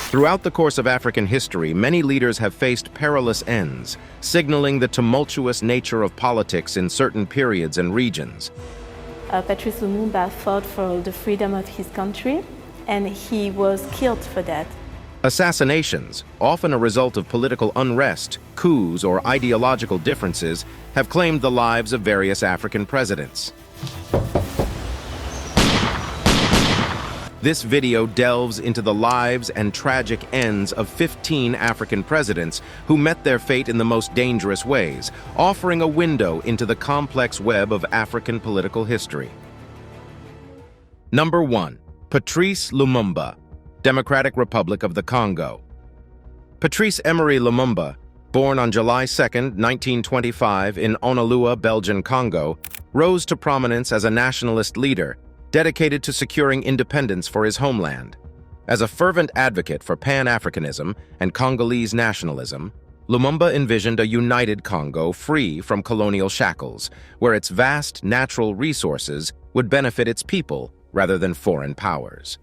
Throughout the course of African history, many leaders have faced perilous ends, signaling the tumultuous nature of politics in certain periods and regions. Patrice Lumumba fought for the freedom of his country, and he was killed for that. Assassinations, often a result of political unrest, coups, or ideological differences, have claimed the lives of various African presidents. This video delves into the lives and tragic ends of 15 African presidents who met their fate in the most dangerous ways, offering a window into the complex web of African political history. Number 1. Patrice Lumumba, Democratic Republic of the Congo. Patrice Emery Lumumba, born on July 2, 1925 in Onalua, Belgian Congo, rose to prominence as a nationalist leader, dedicated to securing independence for his homeland. As a fervent advocate for Pan-Africanism and Congolese nationalism, Lumumba envisioned a united Congo free from colonial shackles, where its vast natural resources would benefit its people rather than foreign powers.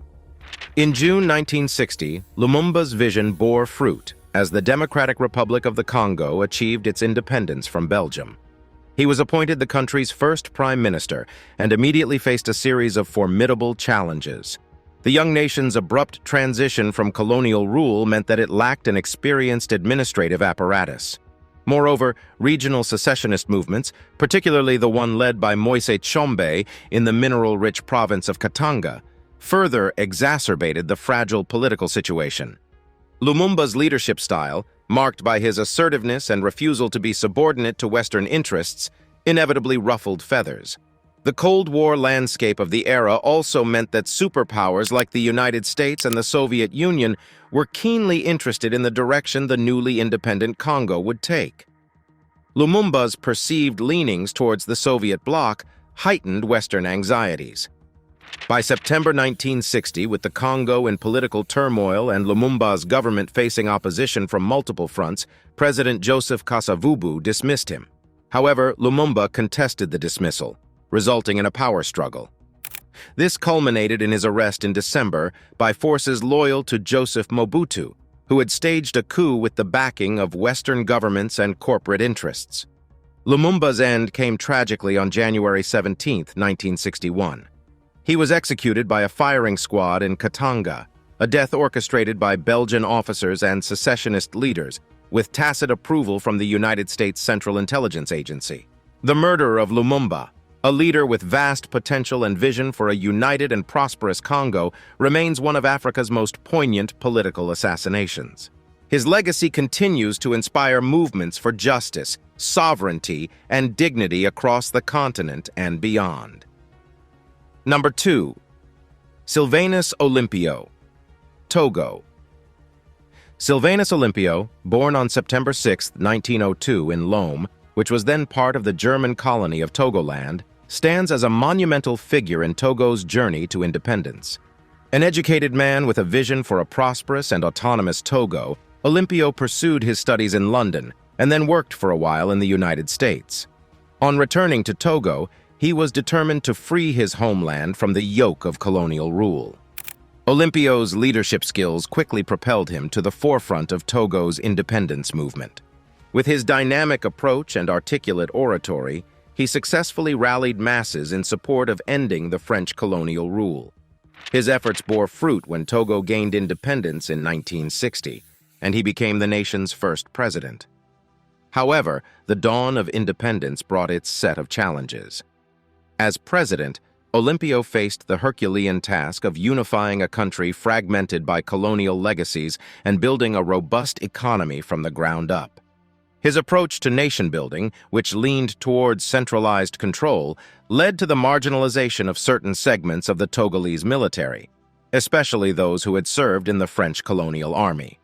In June 1960, Lumumba's vision bore fruit as the Democratic Republic of the Congo achieved its independence from Belgium. He was appointed the country's first prime minister and immediately faced a series of formidable challenges. The young nation's abrupt transition from colonial rule meant that it lacked an experienced administrative apparatus. Moreover, regional secessionist movements, particularly the one led by Moise Tshombe in the mineral-rich province of Katanga, further exacerbated the fragile political situation. Lumumba's leadership style, marked by his assertiveness and refusal to be subordinate to Western interests, inevitably ruffled feathers. The Cold War landscape of the era also meant that superpowers like the United States and the Soviet Union were keenly interested in the direction the newly independent Congo would take. Lumumba's perceived leanings towards the Soviet bloc heightened Western anxieties. By September 1960, with the Congo in political turmoil and Lumumba's government facing opposition from multiple fronts, President Joseph Kasavubu dismissed him. However, Lumumba contested the dismissal, resulting in a power struggle. This culminated in his arrest in December by forces loyal to Joseph Mobutu, who had staged a coup with the backing of Western governments and corporate interests. Lumumba's end came tragically on January 17, 1961. He was executed by a firing squad in Katanga, a death orchestrated by Belgian officers and secessionist leaders, with tacit approval from the United States Central Intelligence Agency. The murder of Lumumba, a leader with vast potential and vision for a united and prosperous Congo, remains one of Africa's most poignant political assassinations. His legacy continues to inspire movements for justice, sovereignty, and dignity across the continent and beyond. Number 2. Sylvanus Olympio, Togo. Sylvanus Olympio, born on September 6, 1902 in Lome, which was then part of the German colony of Togoland, stands as a monumental figure in Togo's journey to independence. An educated man with a vision for a prosperous and autonomous Togo, Olympio pursued his studies in London and then worked for a while in the United States. On returning to Togo, he was determined to free his homeland from the yoke of colonial rule. Olympio's leadership skills quickly propelled him to the forefront of Togo's independence movement. With his dynamic approach and articulate oratory, he successfully rallied masses in support of ending the French colonial rule. His efforts bore fruit when Togo gained independence in 1960, and he became the nation's first president. However, the dawn of independence brought its set of challenges. As president, Olympio faced the Herculean task of unifying a country fragmented by colonial legacies and building a robust economy from the ground up. His approach to nation-building, which leaned towards centralized control, led to the marginalization of certain segments of the Togolese military, especially those who had served in the French colonial army.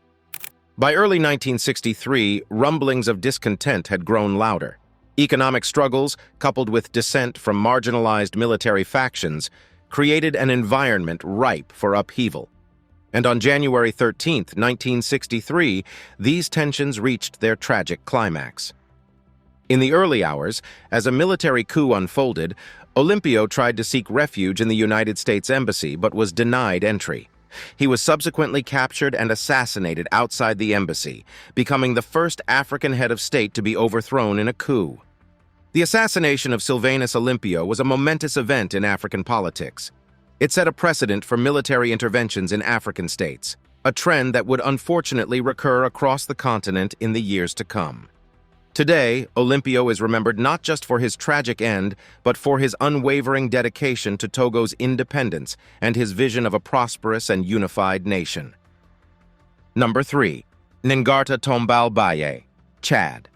By early 1963, rumblings of discontent had grown louder. Economic struggles, coupled with dissent from marginalized military factions, created an environment ripe for upheaval. And on January 13, 1963, these tensions reached their tragic climax. In the early hours, as a military coup unfolded, Olympio tried to seek refuge in the United States Embassy but was denied entry. He was subsequently captured and assassinated outside the embassy, becoming the first African head of state to be overthrown in a coup. The assassination of Sylvanus Olympio was a momentous event in African politics. It set a precedent for military interventions in African states, a trend that would unfortunately recur across the continent in the years to come. Today, Olympio is remembered not just for his tragic end, but for his unwavering dedication to Togo's independence and his vision of a prosperous and unified nation. Number 3. Ngarta Tombal Baye, Chad.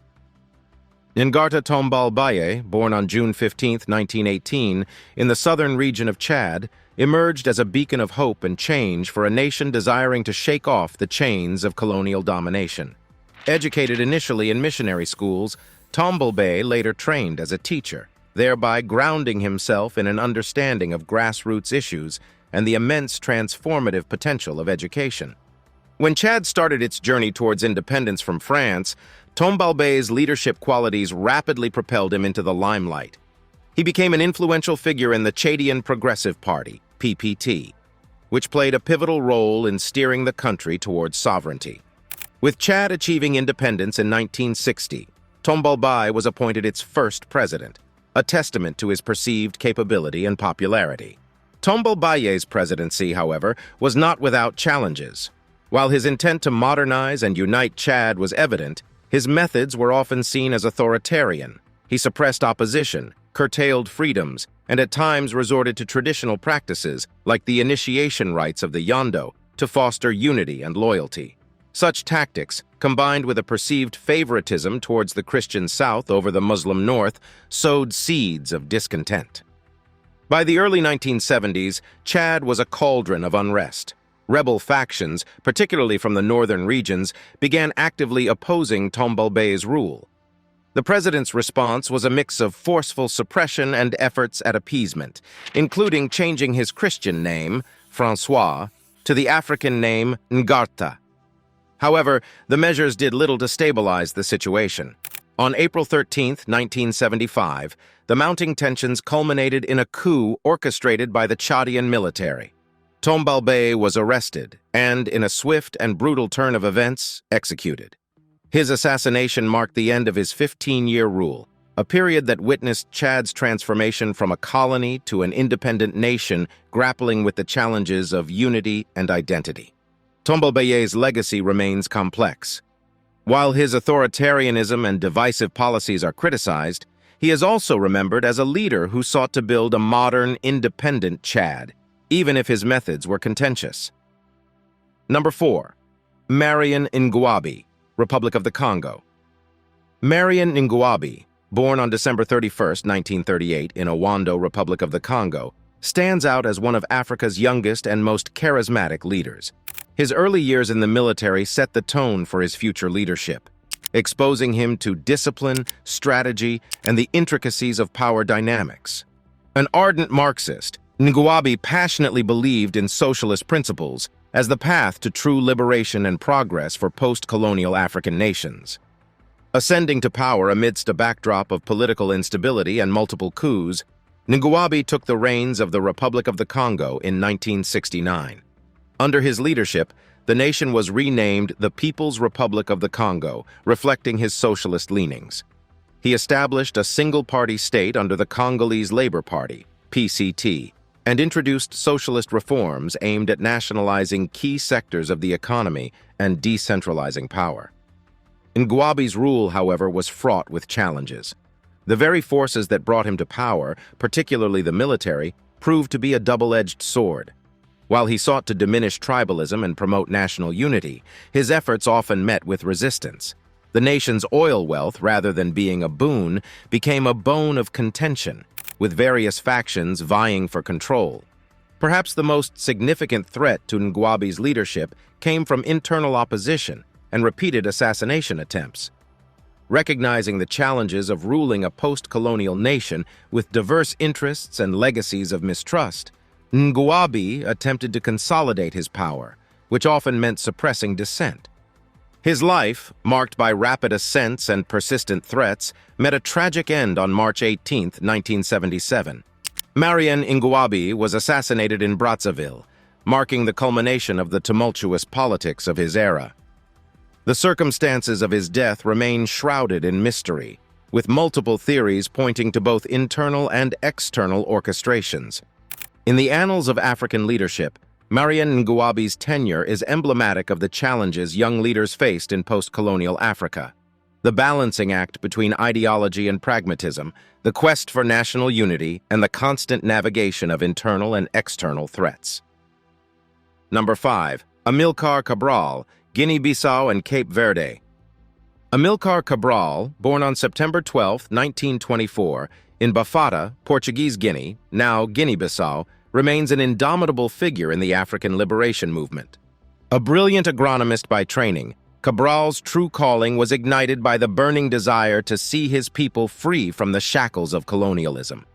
Ngarta Tombal Baye, born on June 15, 1918, in the southern region of Chad, emerged as a beacon of hope and change for a nation desiring to shake off the chains of colonial domination. Educated initially in missionary schools, Tombal Baye later trained as a teacher, thereby grounding himself in an understanding of grassroots issues and the immense transformative potential of education. When Chad started its journey towards independence from France, Tombal Baye's leadership qualities rapidly propelled him into the limelight. He became an influential figure in the Chadian Progressive Party, PPT, which played a pivotal role in steering the country towards sovereignty. With Chad achieving independence in 1960, Tombal Baye was appointed its first president, a testament to his perceived capability and popularity. Tombal Baye's presidency, however, was not without challenges. While his intent to modernize and unite Chad was evident, his methods were often seen as authoritarian. He suppressed opposition, curtailed freedoms, and at times resorted to traditional practices like the initiation rites of the Yondo to foster unity and loyalty. Such tactics, combined with a perceived favoritism towards the Christian South over the Muslim North, sowed seeds of discontent. By the early 1970s, Chad was a cauldron of unrest. Rebel factions, particularly from the northern regions, began actively opposing Tombal Baye's rule. The president's response was a mix of forceful suppression and efforts at appeasement, including changing his Christian name, François, to the African name Ngarta. However, the measures did little to stabilize the situation. On April 13, 1975, the mounting tensions culminated in a coup orchestrated by the Chadian military. Tombal Baye was arrested and, in a swift and brutal turn of events, executed. His assassination marked the end of his 15-year rule, a period that witnessed Chad's transformation from a colony to an independent nation grappling with the challenges of unity and identity. Tombal Baye's legacy remains complex. While his authoritarianism and divisive policies are criticized, he is also remembered as a leader who sought to build a modern, independent Chad, even if his methods were contentious. Number 4. Marion Ngouabi, Republic of the Congo. Marion Ngouabi, born on December 31, 1938, in Owondo, Republic of the Congo, stands out as one of Africa's youngest and most charismatic leaders. His early years in the military set the tone for his future leadership, exposing him to discipline, strategy, and the intricacies of power dynamics. An ardent Marxist, Ngouabi passionately believed in socialist principles as the path to true liberation and progress for post-colonial African nations. Ascending to power amidst a backdrop of political instability and multiple coups, Ngouabi took the reins of the Republic of the Congo in 1969. Under his leadership, the nation was renamed the People's Republic of the Congo, reflecting his socialist leanings. He established a single-party state under the Congolese Labour Party, PCT, and introduced socialist reforms aimed at nationalizing key sectors of the economy and decentralizing power. Ngouabi's rule, however, was fraught with challenges. The very forces that brought him to power, particularly the military, proved to be a double-edged sword. While he sought to diminish tribalism and promote national unity, his efforts often met with resistance. The nation's oil wealth, rather than being a boon, became a bone of contention, with various factions vying for control. Perhaps the most significant threat to Ngouabi's leadership came from internal opposition and repeated assassination attempts. Recognizing the challenges of ruling a post-colonial nation with diverse interests and legacies of mistrust, Ngouabi attempted to consolidate his power, which often meant suppressing dissent. His life, marked by rapid ascents and persistent threats, met a tragic end on March 18, 1977. Marion Ngouabi was assassinated in Brazzaville, marking the culmination of the tumultuous politics of his era. The circumstances of his death remain shrouded in mystery, with multiple theories pointing to both internal and external orchestrations. In the annals of African leadership, Mariam Ngouabi's tenure is emblematic of the challenges young leaders faced in post-colonial Africa. The balancing act between ideology and pragmatism, the quest for national unity, and the constant navigation of internal and external threats. Number 5. Amilcar Cabral, Guinea-Bissau and Cape Verde. Amilcar Cabral, born on September 12, 1924, in Bafata, Portuguese Guinea, now Guinea-Bissau, remains an indomitable figure in the African liberation movement. A brilliant agronomist by training, Cabral's true calling was ignited by the burning desire to see his people free from the shackles of colonialism.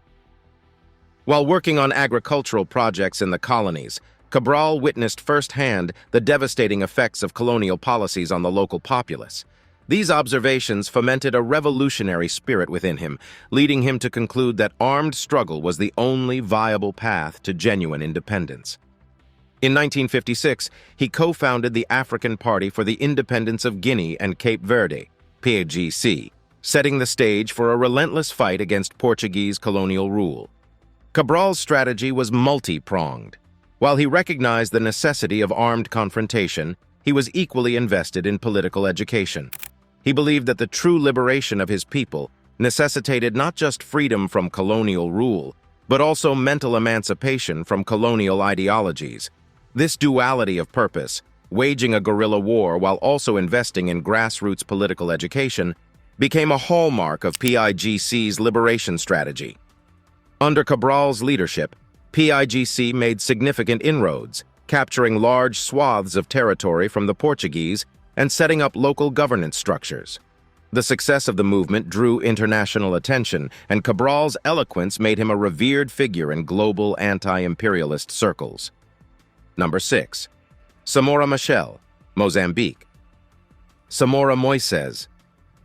While working on agricultural projects in the colonies, Cabral witnessed firsthand the devastating effects of colonial policies on the local populace. These observations fomented a revolutionary spirit within him, leading him to conclude that armed struggle was the only viable path to genuine independence. In 1956, he co-founded the African Party for the Independence of Guinea and Cape Verde, PAGC, setting the stage for a relentless fight against Portuguese colonial rule. Cabral's strategy was multi-pronged. While he recognized the necessity of armed confrontation, he was equally invested in political education. He believed that the true liberation of his people necessitated not just freedom from colonial rule, but also mental emancipation from colonial ideologies. This duality of purpose, waging a guerrilla war while also investing in grassroots political education, became a hallmark of PIGC's liberation strategy. Under Cabral's leadership, PIGC made significant inroads, capturing large swaths of territory from the Portuguese and setting up local governance structures. The success of the movement drew international attention, and Cabral's eloquence made him a revered figure in global anti-imperialist circles. Number 6. Samora Machel, Mozambique. Samora Moises.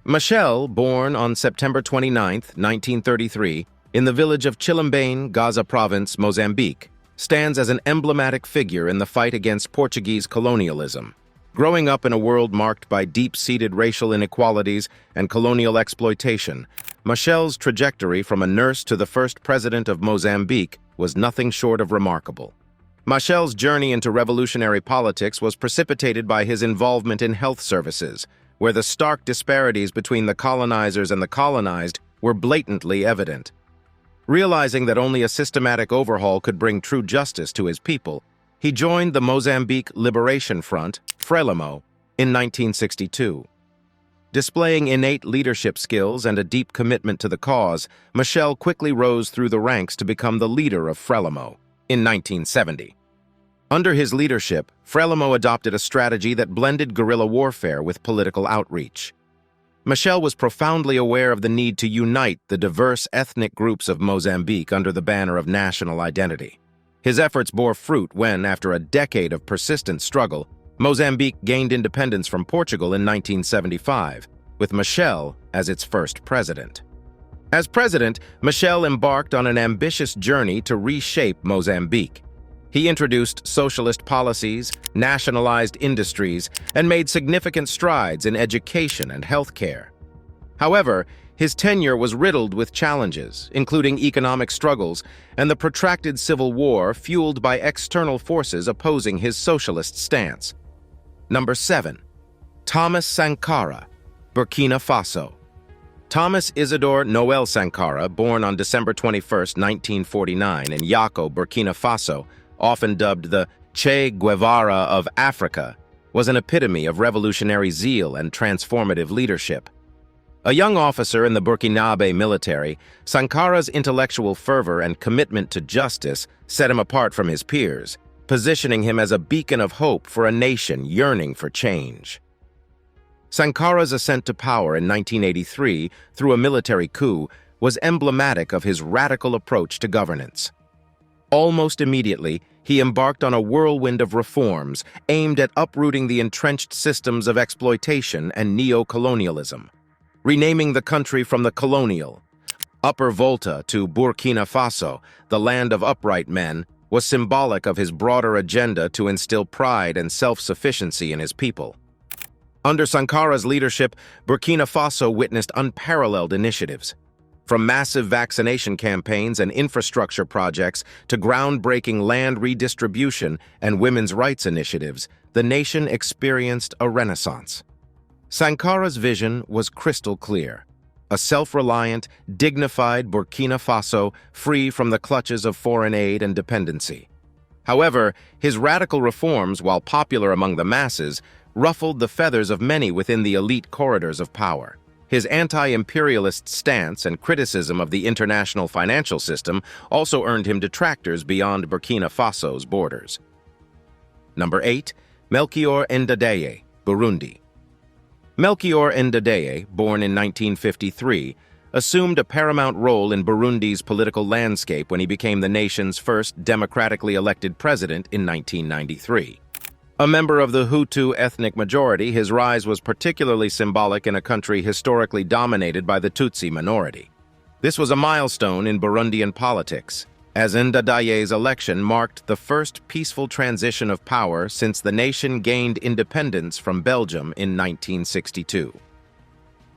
Machel, born on September 29, 1933, in the village of Chilambane, Gaza Province, Mozambique, stands as an emblematic figure in the fight against Portuguese colonialism. Growing up in a world marked by deep-seated racial inequalities and colonial exploitation, Machel's trajectory from a nurse to the first president of Mozambique was nothing short of remarkable. Machel's journey into revolutionary politics was precipitated by his involvement in health services, where the stark disparities between the colonizers and the colonized were blatantly evident. Realizing that only a systematic overhaul could bring true justice to his people, he joined the Mozambique Liberation Front, Frelimo, in 1962. Displaying innate leadership skills and a deep commitment to the cause, Machel quickly rose through the ranks to become the leader of Frelimo in 1970. Under his leadership, Frelimo adopted a strategy that blended guerrilla warfare with political outreach. Machel was profoundly aware of the need to unite the diverse ethnic groups of Mozambique under the banner of national identity. His efforts bore fruit when, after a decade of persistent struggle, Mozambique gained independence from Portugal in 1975, with Machel as its first president. As president, Machel embarked on an ambitious journey to reshape Mozambique. He introduced socialist policies, nationalized industries, and made significant strides in education and healthcare. However, his tenure was riddled with challenges, including economic struggles and the protracted civil war fueled by external forces opposing his socialist stance. Number 7. Thomas Sankara, Burkina Faso. Thomas Isidore Noel Sankara, born on December 21, 1949, in Yako, Burkina Faso, often dubbed the Che Guevara of Africa, was an epitome of revolutionary zeal and transformative leadership. A young officer in the Burkinabe military, Sankara's intellectual fervor and commitment to justice set him apart from his peers, positioning him as a beacon of hope for a nation yearning for change. Sankara's ascent to power in 1983 through a military coup was emblematic of his radical approach to governance. Almost immediately, he embarked on a whirlwind of reforms aimed at uprooting the entrenched systems of exploitation and neo-colonialism. Renaming the country from the colonial, Upper Volta, to Burkina Faso, the land of upright men, was symbolic of his broader agenda to instill pride and self-sufficiency in his people. Under Sankara's leadership, Burkina Faso witnessed unparalleled initiatives. From massive vaccination campaigns and infrastructure projects to groundbreaking land redistribution and women's rights initiatives, the nation experienced a renaissance. Sankara's vision was crystal clear: a self-reliant, dignified Burkina Faso free from the clutches of foreign aid and dependency. However, his radical reforms, while popular among the masses, ruffled the feathers of many within the elite corridors of power. His anti-imperialist stance and criticism of the international financial system also earned him detractors beyond Burkina Faso's borders. Number 8. Melchior Ndadaye, Burundi. Melchior Ndadaye, born in 1953, assumed a paramount role in Burundi's political landscape when he became the nation's first democratically elected president in 1993. A member of the Hutu ethnic majority, his rise was particularly symbolic in a country historically dominated by the Tutsi minority. This was a milestone in Burundian politics, as Ndadaye's election marked the first peaceful transition of power since the nation gained independence from Belgium in 1962.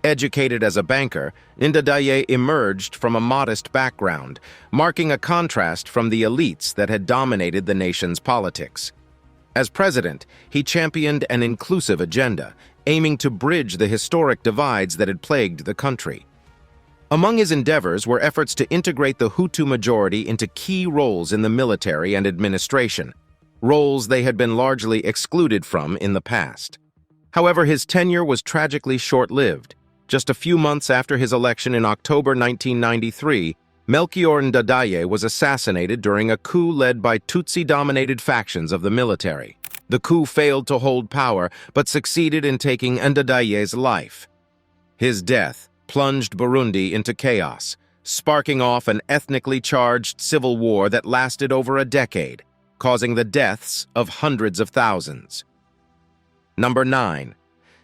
Educated as a banker, Ndadaye emerged from a modest background, marking a contrast from the elites that had dominated the nation's politics. As president, he championed an inclusive agenda, aiming to bridge the historic divides that had plagued the country. Among his endeavors were efforts to integrate the Hutu majority into key roles in the military and administration, roles they had been largely excluded from in the past. However, his tenure was tragically short-lived. Just a few months after his election in October 1993, Melchior Ndadaye was assassinated during a coup led by Tutsi-dominated factions of the military. The coup failed to hold power, but succeeded in taking Ndadaye's life. His death plunged Burundi into chaos, sparking off an ethnically charged civil war that lasted over a decade, causing the deaths of hundreds of thousands. Number 9.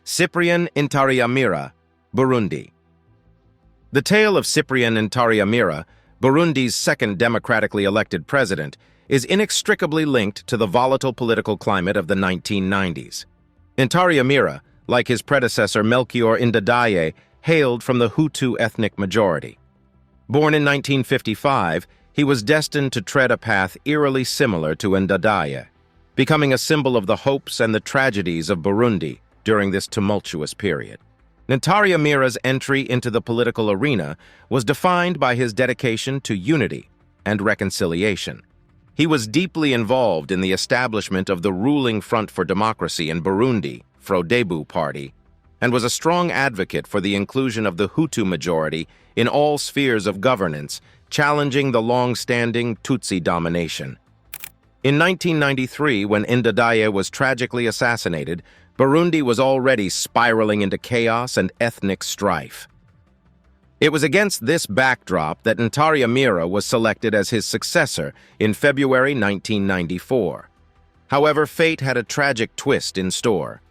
Cyprien Ntaryamira, Burundi. The tale of Cyprien Ntaryamira, Burundi's second democratically elected president, is inextricably linked to the volatile political climate of the 1990s. Ntaryamira, like his predecessor Melchior Ndadaye, hailed from the Hutu ethnic majority. Born in 1955, he was destined to tread a path eerily similar to Ndadaye, becoming a symbol of the hopes and the tragedies of Burundi during this tumultuous period. Ntaryamira's entry into the political arena was defined by his dedication to unity and reconciliation. He was deeply involved in the establishment of the ruling Front for Democracy in Burundi, Frodebu Party, and was a strong advocate for the inclusion of the Hutu majority in all spheres of governance, challenging the long-standing Tutsi domination. In 1993, when Ndadaye was tragically assassinated, Burundi was already spiraling into chaos and ethnic strife. It was against this backdrop that Ntaryamira was selected as his successor in February 1994. However, fate had a tragic twist in store.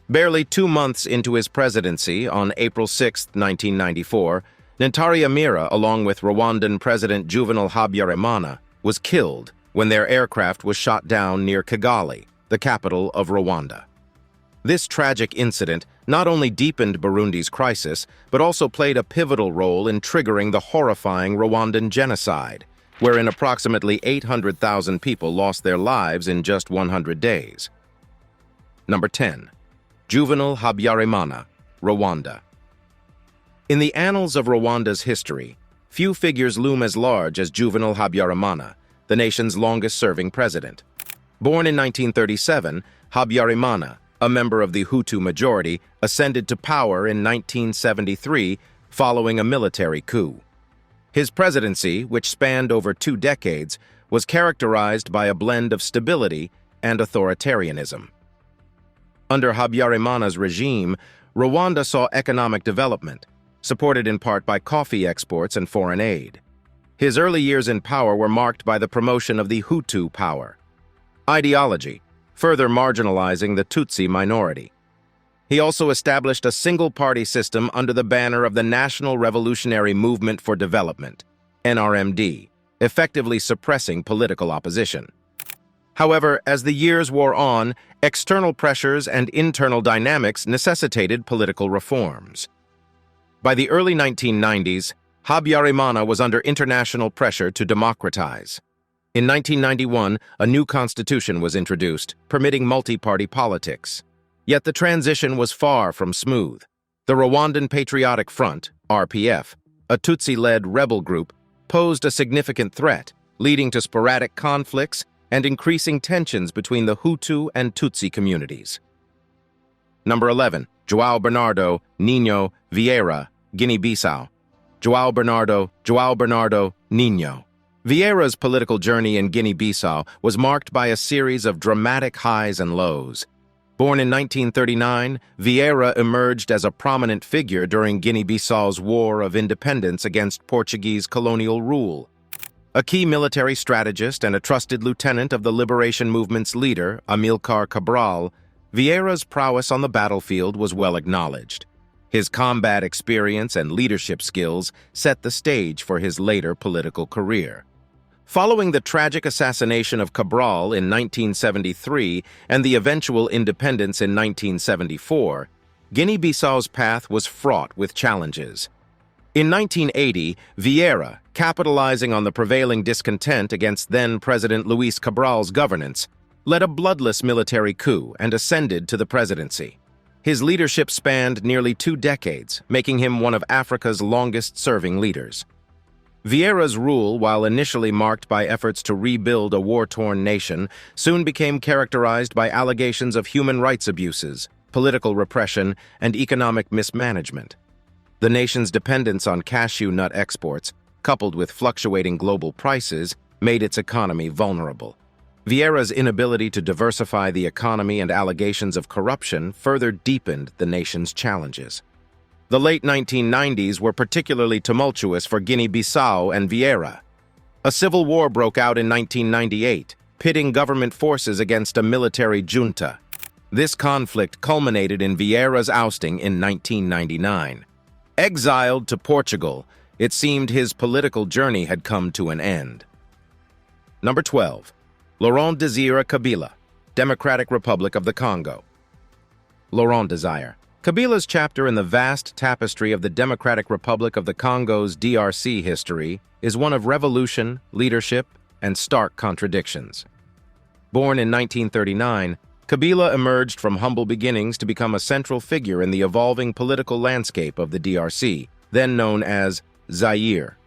Barely 2 months into his presidency, on April 6, 1994, Ntaryamira, along with Rwandan President Juvenal Habyarimana, was killed when their aircraft was shot down near Kigali, the capital of Rwanda. This tragic incident not only deepened Burundi's crisis, but also played a pivotal role in triggering the horrifying Rwandan genocide, wherein approximately 800,000 people lost their lives in just 100 days. Number 10. Juvenal Habyarimana, Rwanda. In the annals of Rwanda's history, few figures loom as large as Juvenal Habyarimana, the nation's longest-serving president. Born in 1937, Habyarimana, a member of the Hutu majority, ascended to power in 1973 following a military coup. His presidency, which spanned over 2 decades, was characterized by a blend of stability and authoritarianism. Under Habyarimana's regime, Rwanda saw economic development, supported in part by coffee exports and foreign aid. His early years in power were marked by the promotion of the Hutu power ideology, further marginalizing the Tutsi minority. He also established a single-party system under the banner of the National Revolutionary Movement for Development, NRMD, effectively suppressing political opposition. However, as the years wore on, external pressures and internal dynamics necessitated political reforms. By the early 1990s, Habyarimana was under international pressure to democratize. In 1991, a new constitution was introduced, permitting multi-party politics. Yet the transition was far from smooth. The Rwandan Patriotic Front, RPF, a Tutsi-led rebel group, posed a significant threat, leading to sporadic conflicts and increasing tensions between the Hutu and Tutsi communities. Number 11. João Bernardo Nino Vieira, Guinea-Bissau. João Bernardo Nino. Vieira's political journey in Guinea-Bissau was marked by a series of dramatic highs and lows. Born in 1939, Vieira emerged as a prominent figure during Guinea-Bissau's War of Independence against Portuguese colonial rule. A key military strategist and a trusted lieutenant of the liberation movement's leader, Amilcar Cabral, Vieira's prowess on the battlefield was well acknowledged. His combat experience and leadership skills set the stage for his later political career. Following the tragic assassination of Cabral in 1973 and the eventual independence in 1974, Guinea-Bissau's path was fraught with challenges. In 1980, Vieira, capitalizing on the prevailing discontent against then-President Luis Cabral's governance, led a bloodless military coup and ascended to the presidency. His leadership spanned nearly 2 decades, making him one of Africa's longest-serving leaders. Vieira's rule, while initially marked by efforts to rebuild a war-torn nation, soon became characterized by allegations of human rights abuses, political repression, and economic mismanagement. The nation's dependence on cashew nut exports, coupled with fluctuating global prices, made its economy vulnerable. Vieira's inability to diversify the economy and allegations of corruption further deepened the nation's challenges. The late 1990s were particularly tumultuous for Guinea-Bissau and Vieira. A civil war broke out in 1998, pitting government forces against a military junta. This conflict culminated in Vieira's ousting in 1999. Exiled to Portugal, it seemed his political journey had come to an end. Number 12. Laurent Désiré Kabila, Democratic Republic of the Congo. Laurent Désiré. Kabila's chapter in the vast tapestry of the Democratic Republic of the Congo's DRC history is one of revolution, leadership, and stark contradictions. Born in 1939, Kabila emerged from humble beginnings to become a central figure in the evolving political landscape of the DRC, then known as Zaire.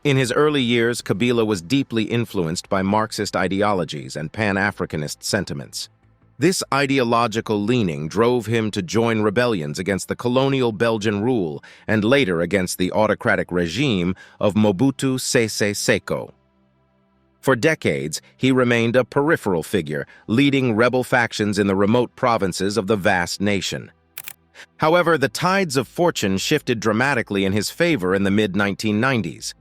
In his early years, Kabila was deeply influenced by Marxist ideologies and Pan-Africanist sentiments. This ideological leaning drove him to join rebellions against the colonial Belgian rule and later against the autocratic regime of Mobutu Sese Seko. For decades, he remained a peripheral figure, leading rebel factions in the remote provinces of the vast nation. However, the tides of fortune shifted dramatically in his favor in the mid-1990s.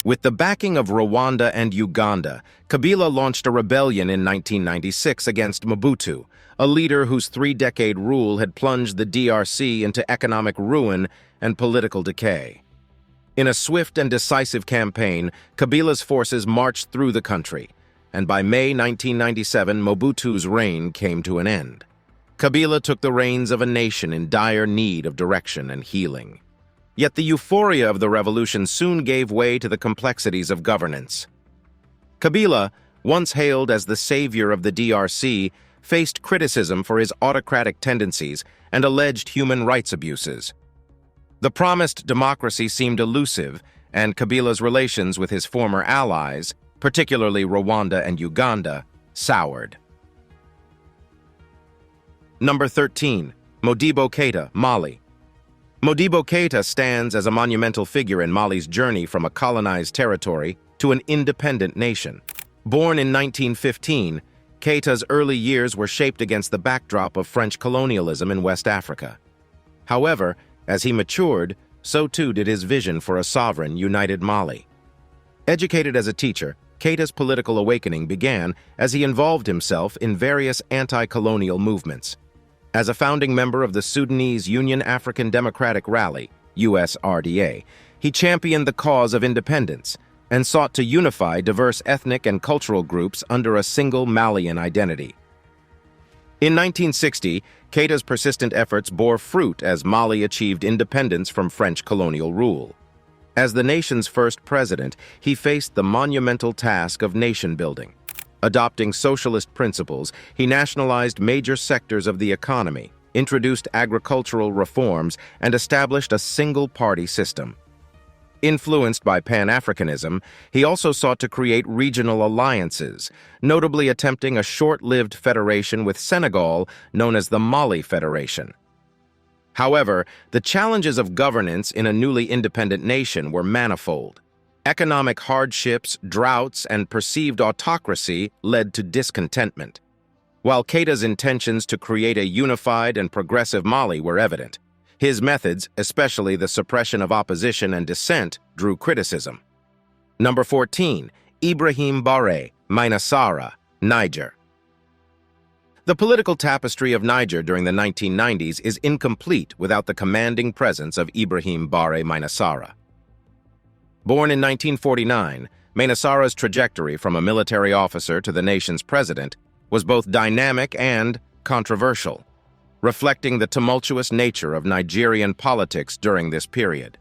With the backing of Rwanda and Uganda, Kabila launched a rebellion in 1996 against Mobutu, a leader whose 3-decade rule had plunged the DRC into economic ruin and political decay. In a swift and decisive campaign, Kabila's forces marched through the country, and by May 1997, Mobutu's reign came to an end. Kabila took the reins of a nation in dire need of direction and healing. Yet the euphoria of the revolution soon gave way to the complexities of governance. Kabila, once hailed as the savior of the DRC, faced criticism for his autocratic tendencies and alleged human rights abuses. The promised democracy seemed elusive, and Kabila's relations with his former allies, particularly Rwanda and Uganda, soured. Number 13. Modibo Keïta, Mali. Modibo Keïta stands as a monumental figure in Mali's journey from a colonized territory to an independent nation. Born in 1915, Keïta's early years were shaped against the backdrop of French colonialism in West Africa. However, as he matured, so too did his vision for a sovereign, united Mali. Educated as a teacher, Keïta's political awakening began as he involved himself in various anti-colonial movements. As a founding member of the Sudanese Union African Democratic Rally, USRDA, he championed the cause of independence, and sought to unify diverse ethnic and cultural groups under a single Malian identity. In 1960, Keita's persistent efforts bore fruit as Mali achieved independence from French colonial rule. As the nation's first president, he faced the monumental task of nation-building. Adopting socialist principles, he nationalized major sectors of the economy, introduced agricultural reforms, and established a single-party system. Influenced by Pan-Africanism, he also sought to create regional alliances, notably attempting a short-lived federation with Senegal known as the Mali Federation. However, the challenges of governance in a newly independent nation were manifold. Economic hardships, droughts, and perceived autocracy led to discontentment. While Keita's intentions to create a unified and progressive Mali were evident, his methods, especially the suppression of opposition and dissent, drew criticism. Number 14. Ibrahim Barre, Mainasara, Niger. The political tapestry of Niger during the 1990s is incomplete without the commanding presence of Ibrahim Barre Mainasara. Born in 1949, Mainasara's trajectory from a military officer to the nation's president was both dynamic and controversial, reflecting the tumultuous nature of Nigerian politics during this period.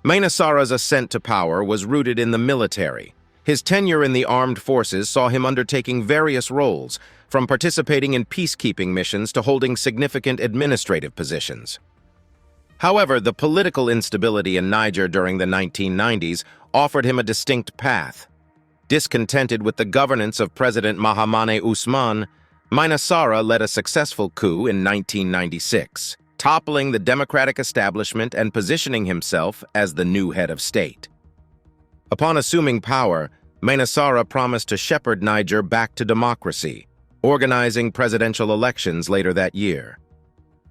Mainasara's ascent to power was rooted in the military. His tenure in the armed forces saw him undertaking various roles, from participating in peacekeeping missions to holding significant administrative positions. However, the political instability in Niger during the 1990s offered him a distinct path. Discontented with the governance of President Mahamane Usman, Mainasara led a successful coup in 1996, toppling the democratic establishment and positioning himself as the new head of state. Upon assuming power, Mainasara promised to shepherd Niger back to democracy, organizing presidential elections later that year.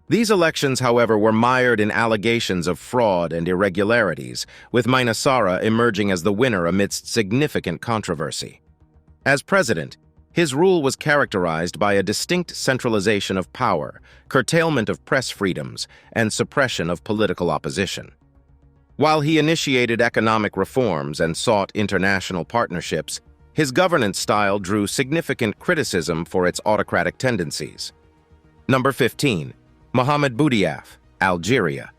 These elections, however, were mired in allegations of fraud and irregularities, with Mainasara emerging as the winner amidst significant controversy. As president, his rule was characterized by a distinct centralization of power, curtailment of press freedoms, and suppression of political opposition. While he initiated economic reforms and sought international partnerships, his governance style drew significant criticism for its autocratic tendencies. Number 15. Mohamed Boudiaf, Algeria.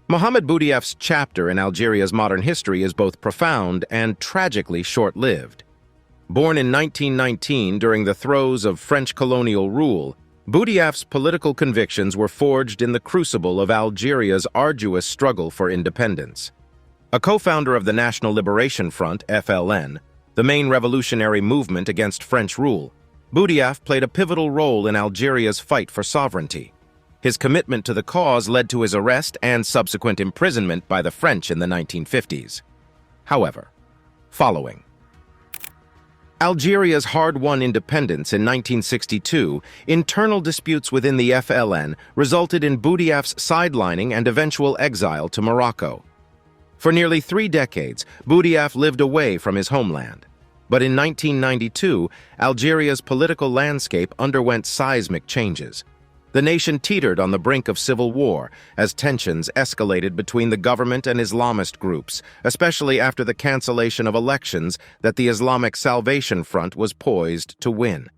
Mohamed Boudiaf's chapter in Algeria's modern history is both profound and tragically short-lived. Born in 1919 during the throes of French colonial rule, Boudiaf's political convictions were forged in the crucible of Algeria's arduous struggle for independence. A co-founder of the National Liberation Front, FLN, the main revolutionary movement against French rule, Boudiaf played a pivotal role in Algeria's fight for sovereignty. His commitment to the cause led to his arrest and subsequent imprisonment by the French in the 1950s. However, following Algeria's hard-won independence in 1962, internal disputes within the FLN resulted in Boudiaf's sidelining and eventual exile to Morocco. For nearly 3 decades, Boudiaf lived away from his homeland. But in 1992, Algeria's political landscape underwent seismic changes. The nation teetered on the brink of civil war as tensions escalated between the government and Islamist groups, especially after the cancellation of elections that the Islamic Salvation Front was poised to win.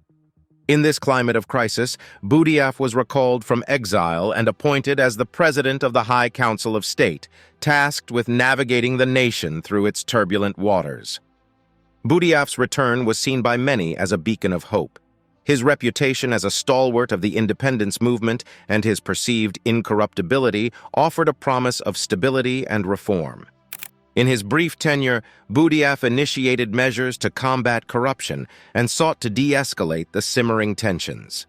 In this climate of crisis, Boudiaf was recalled from exile and appointed as the president of the High Council of State, tasked with navigating the nation through its turbulent waters. Boudiaf's return was seen by many as a beacon of hope. His reputation as a stalwart of the independence movement and his perceived incorruptibility offered a promise of stability and reform. In his brief tenure, Boudiaf initiated measures to combat corruption and sought to de-escalate the simmering tensions.